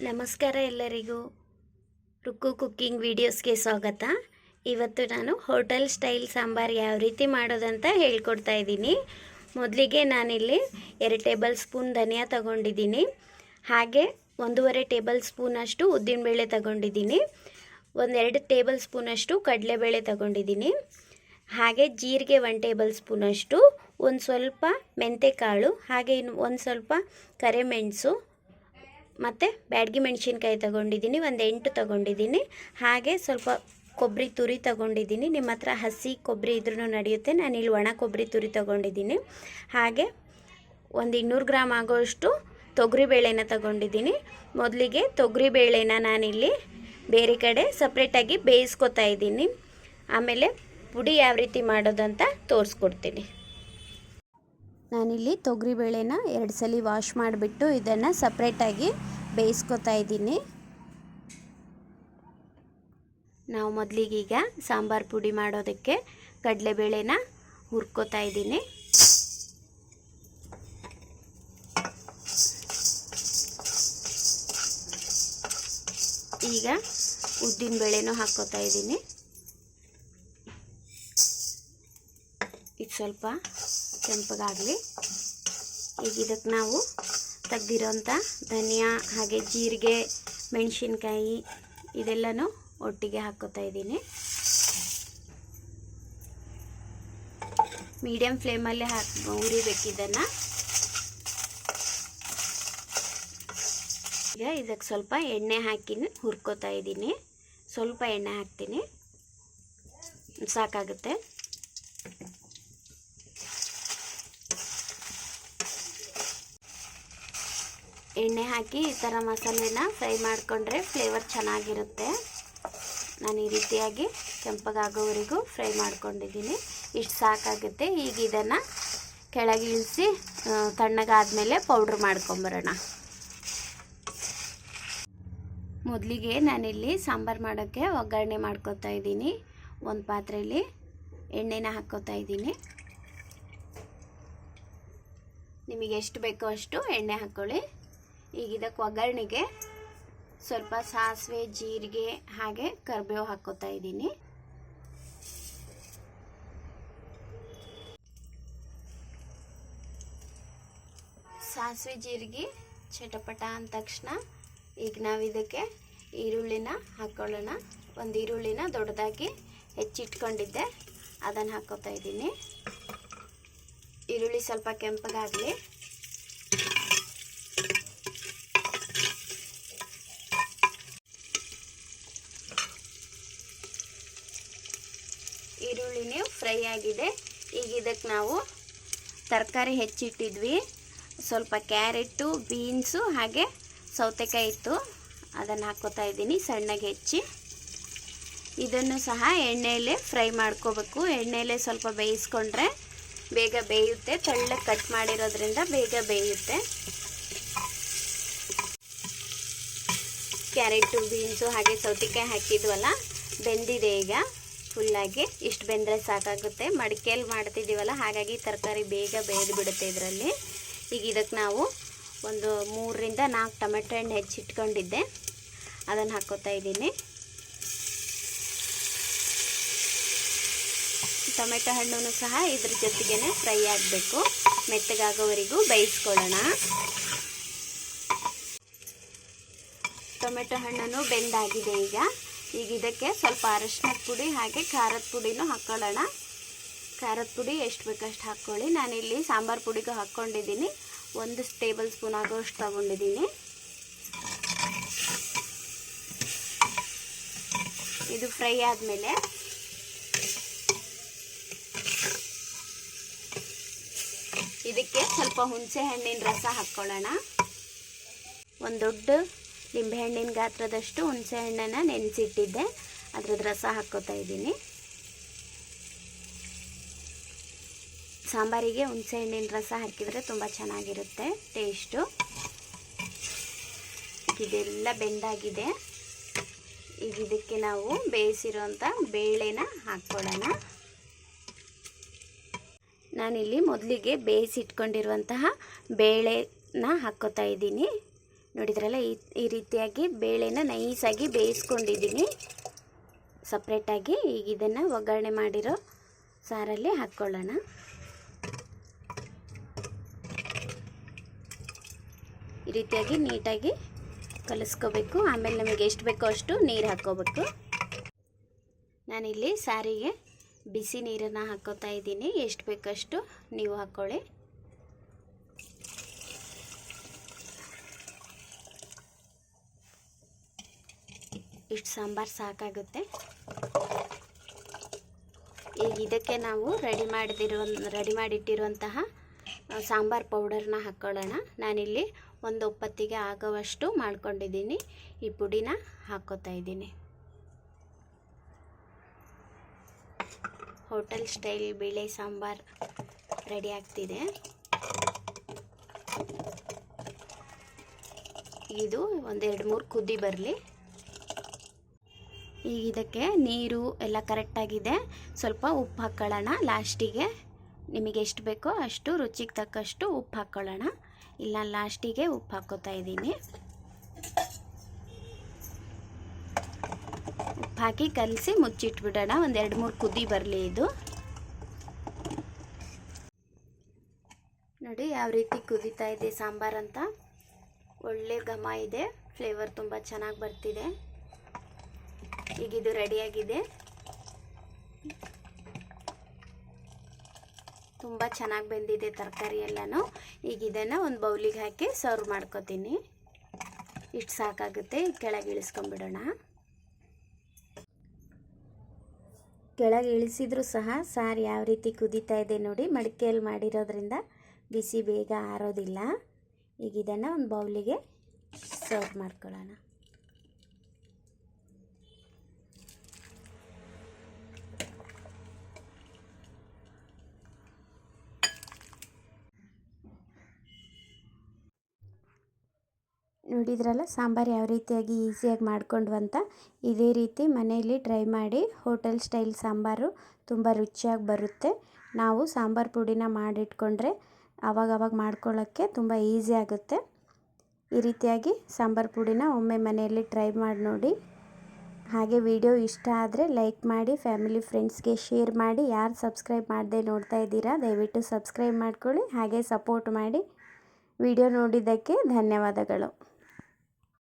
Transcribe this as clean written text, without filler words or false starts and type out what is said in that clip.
ನಮಸ್ಕಾರ ಎಲ್ಲರಿಗೂ. ರುಕ್ಕು ಕುಕ್ಕಿಂಗ್ ವಿಡಿಯೋಸ್ಗೆ ಸ್ವಾಗತ. ಇವತ್ತು ನಾನು ಹೋಟೆಲ್ ಸ್ಟೈಲ್ ಸಾಂಬಾರು ಯಾವ ರೀತಿ ಮಾಡೋದಂತ ಹೇಳ್ಕೊಡ್ತಾ ಇದ್ದೀನಿ. ಮೊದಲಿಗೆ ನಾನಿಲ್ಲಿ 2 ಟೇಬಲ್ ಸ್ಪೂನ್ ಧನಿಯಾ ತಗೊಂಡಿದ್ದೀನಿ. ಹಾಗೆ 1.5 ಟೇಬಲ್ ಸ್ಪೂನ್ ಅಷ್ಟು ಉದ್ದಿನಬೇಳೆ ತಗೊಂಡಿದ್ದೀನಿ. 1-2 ಟೇಬಲ್ ಸ್ಪೂನ್ ಅಷ್ಟು ಕಡಲೆಬೇಳೆ ತಗೊಂಡಿದ್ದೀನಿ. ಹಾಗೆ ಜೀರಿಗೆ 1 ಟೇಬಲ್ ಸ್ಪೂನ್ ಅಷ್ಟು, ಒಂದು ಸ್ವಲ್ಪ ಮೆಂತೆಕಾಳು, ಹಾಗೆ ಒಂದು ಸ್ವಲ್ಪ ಕರಿಮೆಣಸು ಮತ್ತು ಬ್ಯಾಡಗಿ ಮೆಣಸಿನ್ಕಾಯಿ ತಗೊಂಡಿದ್ದೀನಿ. 8 ತಗೊಂಡಿದ್ದೀನಿ. ಹಾಗೆ ಸ್ವಲ್ಪ ಕೊಬ್ಬರಿ ತುರಿ ತಗೊಂಡಿದ್ದೀನಿ. ನಿಮ್ಮ ಹತ್ರ ಹಸಿ ಕೊಬ್ಬರಿ ಇದ್ರೂ ನಡೆಯುತ್ತೆ. ನಾನಿಲ್ಲಿ ಒಣ ಕೊಬ್ಬರಿ ತುರಿ ತಗೊಂಡಿದ್ದೀನಿ. ಹಾಗೆ 200 ಗ್ರಾಮ್ ಆಗೋಷ್ಟು ತೊಗರಿಬೇಳೆನ ತಗೊಂಡಿದ್ದೀನಿ. ಮೊದಲಿಗೆ ತೊಗರಿಬೇಳೆನ ನಾನಿಲ್ಲಿ ಬೇರೆ ಕಡೆ ಸಪ್ರೇಟಾಗಿ ಬೇಯಿಸ್ಕೊತಾ ಇದ್ದೀನಿ. ಆಮೇಲೆ ಪುಡಿ ಯಾವ ರೀತಿ ಮಾಡೋದಂತ ತೋರಿಸ್ಕೊಡ್ತೀನಿ. ನಾನಿಲ್ಲಿ ತೊಗರಿಬೇಳೆನ 2 ಸಲ ವಾಶ್ ಮಾಡಿಬಿಟ್ಟು ಇದನ್ನು ಸಪ್ರೇಟಾಗಿ ಬೇಯಿಸ್ಕೊತಾ ಇದ್ದೀನಿ. ನಾವು ಮೊದಲಿಗೀಗ ಸಾಂಬಾರು ಪುಡಿ ಮಾಡೋದಕ್ಕೆ ಕಡಲೆಬೇಳೆನ ಹುರ್ಕೋತಾ ಇದ್ದೀನಿ. ಈಗ ಉದ್ದಿನಬೇಳೆನೂ ಹಾಕ್ಕೋತಾ ಇದ್ದೀನಿ. ಇದು ಸ್ವಲ್ಪ ಕೆಂಪಗಾಗಲಿ. ಈಗ ಇದಕ್ಕೆ ನಾವು ತೆಗ್ದಿರೋಂಥ ಧನಿಯಾ ಹಾಗೆ ಜೀರಿಗೆ ಮೆಣಸಿನ್ಕಾಯಿ ಇದೆಲ್ಲನೂ ಒಟ್ಟಿಗೆ ಹಾಕ್ಕೋತಾ ಇದ್ದೀನಿ. ಮೀಡಿಯಮ್ ಫ್ಲೇಮಲ್ಲೇ ಉರಿಬೇಕಿದ್ದನ್ನು. ಈಗ ಇದಕ್ಕೆ ಸ್ವಲ್ಪ ಎಣ್ಣೆ ಹಾಕಿ ಹುರ್ಕೋತಾ ಇದ್ದೀನಿ. ಸ್ವಲ್ಪ ಎಣ್ಣೆ ಹಾಕ್ತೀನಿ, ಸಾಕಾಗುತ್ತೆ. ಎಣ್ಣೆ ಹಾಕಿ ಈ ಥರ ಮಸಾಲೆನ ಫ್ರೈ ಮಾಡಿಕೊಂಡ್ರೆ ಫ್ಲೇವರ್ ಚೆನ್ನಾಗಿರುತ್ತೆ. ನಾನು ಈ ರೀತಿಯಾಗಿ ಕೆಂಪಗಾಗೋವರೆಗೂ ಫ್ರೈ ಮಾಡ್ಕೊಂಡಿದ್ದೀನಿ. ಇಷ್ಟು ಸಾಕಾಗುತ್ತೆ. ಈಗ ಇದನ್ನು ಕೆಳಗೆ ಇಳಿಸಿ ತಣ್ಣಗಾದ್ಮೇಲೆ ಪೌಡ್ರ್ ಮಾಡ್ಕೊಂಬರೋಣ. ಮೊದಲಿಗೆ ನಾನಿಲ್ಲಿ ಸಾಂಬಾರು ಮಾಡೋಕ್ಕೆ ಒಗ್ಗರಣೆ ಮಾಡ್ಕೊತಾ ಇದ್ದೀನಿ. ಒಂದು ಪಾತ್ರೆಯಲ್ಲಿ ಎಣ್ಣೆನ ಹಾಕ್ಕೋತಾ ಇದ್ದೀನಿ. ನಿಮಗೆ ಎಷ್ಟು ಬೇಕೋ ಅಷ್ಟು ಎಣ್ಣೆ ಹಾಕ್ಕೊಳ್ಳಿ. ಈಗ ಇದಕ್ಕೆ ಒಗ್ಗರಣೆಗೆ ಸ್ವಲ್ಪ ಸಾಸಿವೆ, ಜೀರಿಗೆ ಹಾಗೆ ಕರಿಬೇವು ಹಾಕ್ಕೋತಾ ಇದ್ದೀನಿ. ಸಾಸಿವೆ ಜೀರಿಗೆ ಚಟಪಟ ಅಂದ ತಕ್ಷಣ ಈಗ ನಾವು ಇದಕ್ಕೆ ಈರುಳ್ಳಿನ ಹಾಕ್ಕೊಳ್ಳೋಣ. ಒಂದು ಈರುಳ್ಳಿನ ದೊಡ್ಡದಾಗಿ ಹೆಚ್ಚಿಟ್ಕೊಂಡಿದ್ದೆ, ಅದನ್ನು ಹಾಕ್ಕೋತಾ ಇದ್ದೀನಿ. ಈರುಳ್ಳಿ ಸ್ವಲ್ಪ ಕೆಂಪಗಾಗಲಿ. ಈರುಳ್ಳಿನೇ ಫ್ರೈ ಆಗಿದೆ. ಈಗ ಇದಕ್ಕೆ ನಾವು ತರಕಾರಿ ಹೆಚ್ಚಿಟ್ಟಿದ್ವಿ. ಸ್ವಲ್ಪ ಕ್ಯಾರೆಟು, ಬೀನ್ಸು ಹಾಗೆ ಸೌತೆಕಾಯಿ ಇತ್ತು, ಅದನ್ನು ಹಾಕ್ಕೋತಾ ಇದ್ದೀನಿ ಸಣ್ಣಗೆ ಹೆಚ್ಚಿ. ಇದನ್ನು ಸಹ ಎಣ್ಣೆಯಲ್ಲೇ ಫ್ರೈ ಮಾಡ್ಕೋಬೇಕು. ಎಣ್ಣೆಯಲ್ಲೇ ಸ್ವಲ್ಪ ಬೇಯಿಸ್ಕೊಂಡ್ರೆ ಬೇಗ ಬೇಯುತ್ತೆ. ತೆಳ್ಳಗೆ ಕಟ್ ಮಾಡಿರೋದ್ರಿಂದ ಬೇಗ ಬೇಯುತ್ತೆ. ಕ್ಯಾರೆಟು, ಬೀನ್ಸು ಹಾಗೆ ಸೌತೆಕಾಯಿ ಹಾಕಿದ್ವಲ್ಲ, ಬೆಂದಿದೆ ಈಗ ಫುಲ್ಲಾಗಿ. ಇಷ್ಟು ಬೆಂದರೆ ಸಾಕಾಗುತ್ತೆ. ಮಡಿಕೆಯಲ್ಲಿ ಮಾಡ್ತಿದ್ದೀವಲ್ಲ, ಹಾಗಾಗಿ ತರಕಾರಿ ಬೇಗ ಬೇಯ್ದು ಬಿಡುತ್ತೆ ಇದರಲ್ಲಿ. ಈಗ ಇದಕ್ಕೆ ನಾವು ಒಂದು 3-4 ಟೊಮೆಟೊ ಹಣ್ಣು ಹೆಚ್ಚಿಟ್ಕೊಂಡಿದ್ದೆ, ಅದನ್ನು ಹಾಕ್ಕೋತಾ ಇದ್ದೀನಿ. ಟೊಮೆಟೊ ಹಣ್ಣು ಸಹ ಇದ್ರ ಜೊತೆಗೇ ಫ್ರೈ ಆಗಬೇಕು. ಮೆತ್ತಗಾಗೋವರೆಗೂ ಬೇಯಿಸ್ಕೊಳ್ಳೋಣ. ಟೊಮೆಟೊ ಹಣ್ಣನ್ನು ಬೆಂದಾಗಿದೆ ಈಗ. ಈಗ ಇದಕ್ಕೆ ಸ್ವಲ್ಪ ಅರಶಿನದ ಪುಡಿ ಹಾಗೆ ಖಾರದ ಪುಡಿನೂ ಹಾಕ್ಕೊಳ್ಳೋಣ. ಖಾರದ ಪುಡಿ ಎಷ್ಟು ಬೇಕಷ್ಟು ಹಾಕ್ಕೊಳ್ಳಿ. ನಾನಿಲ್ಲಿ ಸಾಂಬಾರು ಪುಡಿಗೂ ಹಾಕ್ಕೊಂಡಿದ್ದೀನಿ. 1 ಟೇಬಲ್ ಸ್ಪೂನ್ ಆಗೋಷ್ಟು ತಗೊಂಡಿದ್ದೀನಿ. ಇದು ಫ್ರೈ ಆದಮೇಲೆ ಇದಕ್ಕೆ ಸ್ವಲ್ಪ ಹುಣಸೆ ಹಣ್ಣಿನ ರಸ ಹಾಕ್ಕೊಳ್ಳೋಣ. ಒಂದು ದೊಡ್ಡ ಲಿಂಬೆಹಣ್ಣಿನ ಗಾತ್ರದಷ್ಟು ಹುಣಸೆ ಹಣ್ಣನ್ನು ನೆನೆಸಿಟ್ಟಿದ್ದೆ, ಅದ್ರದ್ದು ರಸ ಹಾಕ್ಕೋತಾ ಇದ್ದೀನಿ. ಸಾಂಬಾರಿಗೆ ಹುಣಸೆ ಹಣ್ಣಿನ ರಸ ಹಾಕಿದರೆ ತುಂಬ ಚೆನ್ನಾಗಿರುತ್ತೆ ಟೇಸ್ಟು. ಇದೆಲ್ಲ ಬೆಂದಾಗಿದೆ. ಈಗ ಇದಕ್ಕೆ ನಾವು ಬೇಯಿಸಿರೋಂಥ ಬೇಳೆನ ಹಾಕ್ಕೊಳ್ಳೋಣ. ನಾನಿಲ್ಲಿ ಮೊದಲಿಗೆ ಬೇಯಿಸಿಟ್ಕೊಂಡಿರುವಂತಹ ಬೇಳೆನ ಹಾಕ್ಕೋತಾ ಇದ್ದೀನಿ. ನೋಡಿದ್ರಲ್ಲ, ಈ ರೀತಿಯಾಗಿ ಬೇಳೆನ ನೈಸಾಗಿ ಬೇಯಿಸ್ಕೊಂಡಿದ್ದೀನಿ ಸಪ್ರೇಟಾಗಿ. ಈಗ ಇದನ್ನು ಒಗ್ಗರಣೆ ಮಾಡಿರೋ ಸಾರಲ್ಲಿ ಹಾಕ್ಕೊಳ್ಳೋಣ. ಈ ರೀತಿಯಾಗಿ ನೀಟಾಗಿ ಕಲಿಸ್ಕೋಬೇಕು. ಆಮೇಲೆ ನಮಗೆ ಎಷ್ಟು ಬೇಕೋ ಅಷ್ಟು ನೀರು ಹಾಕ್ಕೋಬೇಕು. ನಾನಿಲ್ಲಿ ಸಾರಿಗೆ ಬಿಸಿ ನೀರನ್ನು ಹಾಕ್ಕೋತಾ ಇದ್ದೀನಿ. ಎಷ್ಟು ಬೇಕಷ್ಟು ನೀವು ಹಾಕ್ಕೊಳ್ಳಿ. ಇಷ್ಟು ಸಾಂಬಾರು ಸಾಕಾಗುತ್ತೆ. ಈಗ ಇದಕ್ಕೆ ನಾವು ರೆಡಿ ಮಾಡಿಟ್ಟಿರುವಂತಹ ಸಾಂಬಾರು ಪೌಡರ್ನ ಹಾಕ್ಕೊಳ್ಳೋಣ. ನಾನಿಲ್ಲಿ ಒಂದು ಒಪ್ಪತ್ತಿಗೆ ಆಗೋವಷ್ಟು ಮಾಡ್ಕೊಂಡಿದ್ದೀನಿ. ಈ ಪುಡಿನ ಹಾಕ್ಕೋತಾ ಇದ್ದೀನಿ. ಹೋಟೆಲ್ ಸ್ಟೈಲ್ ಬೇಳೆ ಸಾಂಬಾರು ರೆಡಿ ಆಗ್ತಿದೆ. ಇದು ಒಂದು 2-3 ಕುದಿ ಬರಲಿ. ಈಗ ಇದಕ್ಕೆ ನೀರು ಎಲ್ಲ ಕರೆಕ್ಟಾಗಿದೆ. ಸ್ವಲ್ಪ ಉಪ್ಪು ಹಾಕ್ಕೊಳ್ಳೋಣ ಲಾಸ್ಟಿಗೆ. ನಿಮಗೆ ಎಷ್ಟು ಬೇಕೋ ಅಷ್ಟು ರುಚಿಗೆ ತಕ್ಕಷ್ಟು ಉಪ್ಪು ಹಾಕ್ಕೊಳ್ಳೋಣ. ಇಲ್ಲ, ಲಾಸ್ಟಿಗೆ ಉಪ್ಪು ಹಾಕ್ಕೋತಾ ಇದ್ದೀನಿ. ಉಪ್ಪು ಹಾಕಿ ಕಲಸಿ ಮುಚ್ಚಿಟ್ಬಿಡೋಣ. ಒಂದು 2-3 ಕುದಿ ಬರಲಿ ಇದು. ನೋಡಿ ಯಾವ ರೀತಿ ಕುದೀತಾ ಇದೆ ಸಾಂಬಾರಂತ. ಒಳ್ಳೆ ಘಮ ಇದೆ, ಫ್ಲೇವರ್ ತುಂಬ ಚೆನ್ನಾಗಿ ಬರ್ತಿದೆ. ಈಗ ಇದು ರೆಡಿಯಾಗಿದೆ. ತುಂಬ ಚೆನ್ನಾಗಿ ಬೆಂದಿದೆ ತರಕಾರಿ ಎಲ್ಲನೂ. ಈಗ ಇದನ್ನು ಒಂದು ಬೌಲಿಗೆ ಹಾಕಿ ಸರ್ವ್ ಮಾಡ್ಕೊತೀನಿ. ಇಷ್ಟು ಸಾಕಾಗುತ್ತೆ. ಕೆಳಗೆ ಇಳಿಸ್ಕೊಂಡ್ಬಿಡೋಣ. ಕೆಳಗೆ ಇಳಿಸಿದ್ರೂ ಸಹ ಸಾರು ಯಾವ ರೀತಿ ಕುದೀತಾ ಇದೆ ನೋಡಿ. ಮಡಿಕೆಯಲ್ಲಿ ಮಾಡಿರೋದ್ರಿಂದ ಬಿಸಿ ಬೇಗ ಆರೋದಿಲ್ಲ. ಈಗ ಇದನ್ನು ಒಂದು ಬೌಲಿಗೆ ಸರ್ವ್ ಮಾಡ್ಕೊಳ್ಳೋಣ. ನೋಡಿದ್ರಲ್ಲ ಸಾಂಬಾರು ಯಾವ ರೀತಿಯಾಗಿ ಈಸಿಯಾಗಿ ಮಾಡ್ಕೊಂಡ್ವು ಅಂತ. ಇದೇ ರೀತಿ ಮನೆಯಲ್ಲಿ ಟ್ರೈ ಮಾಡಿ. ಹೋಟೆಲ್ ಸ್ಟೈಲ್ ಸಾಂಬಾರು ತುಂಬ ರುಚಿಯಾಗಿ ಬರುತ್ತೆ. ನಾವು ಸಾಂಬಾರು ಪುಡಿನ ಮಾಡಿಟ್ಕೊಂಡ್ರೆ ಆವಾಗವಾಗ ಮಾಡ್ಕೊಳ್ಳೋಕ್ಕೆ ತುಂಬ ಈಸಿ ಆಗುತ್ತೆ. ಈ ರೀತಿಯಾಗಿ ಸಾಂಬಾರು ಪುಡಿನ ಒಮ್ಮೆ ಮನೆಯಲ್ಲಿ ಟ್ರೈ ಮಾಡಿ ನೋಡಿ. ಹಾಗೆ ವಿಡಿಯೋ ಇಷ್ಟ ಆದರೆ ಲೈಕ್ ಮಾಡಿ, ಫ್ಯಾಮಿಲಿ ಫ್ರೆಂಡ್ಸ್ಗೆ ಶೇರ್ ಮಾಡಿ. ಯಾರು ಸಬ್ಸ್ಕ್ರೈಬ್ ಮಾಡದೆ ನೋಡ್ತಾ ಇದ್ದೀರಾ ದಯವಿಟ್ಟು ಸಬ್ಸ್ಕ್ರೈಬ್ ಮಾಡ್ಕೊಳ್ಳಿ. ಹಾಗೆ ಸಪೋರ್ಟ್ ಮಾಡಿ. ವಿಡಿಯೋ ನೋಡಿದ್ದಕ್ಕೆ ಧನ್ಯವಾದಗಳು.